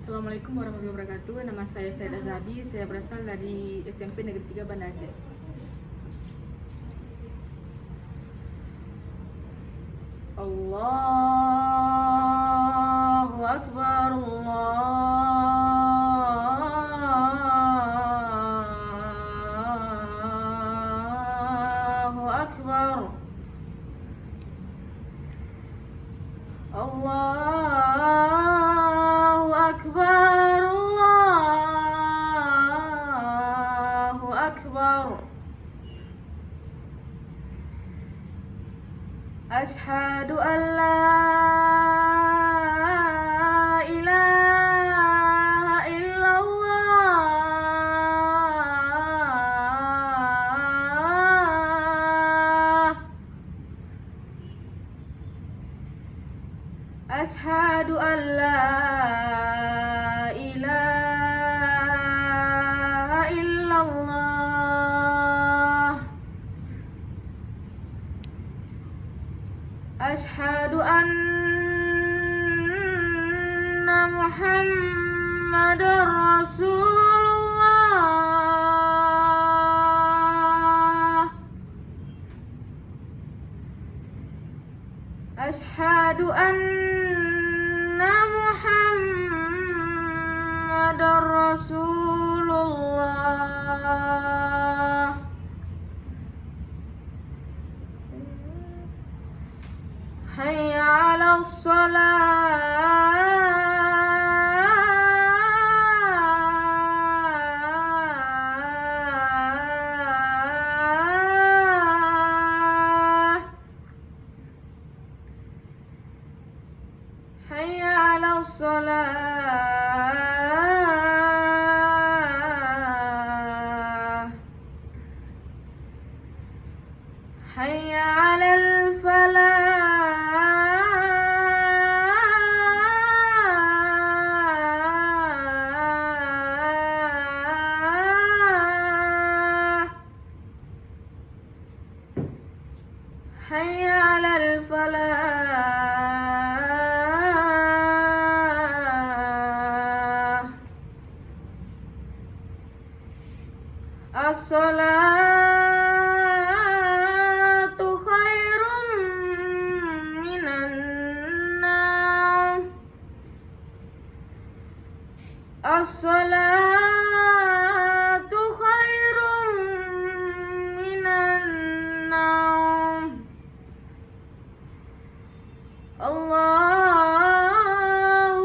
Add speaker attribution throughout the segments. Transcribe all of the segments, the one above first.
Speaker 1: Assalamualaikum warahmatullahi wabarakatuh. Nama saya Saida Zabi. Saya berasal dari SMP Negeri 3 Banda Aceh. Allahu Akbar, Allahu Akbar, Allahu Akbar, Allahu Akbar. Asyhadu an la ilaha illallah. Asyhadu an la ilaha illallah. Asyhadu anna Muhammadar Rasulullah. Asyhadu anna Muhammadar Rasulullah. Hayya 'alas shalah. Hayya 'alas shalah. Hayya 'alal falah. Hayya 'alal falah. As-salatu khairum minan naum. As-salatu khairum minan naum. Allahu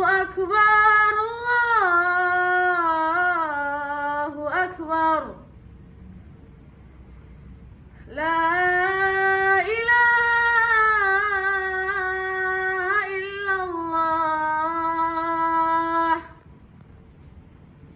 Speaker 1: Akbar, Allahu Akbar. La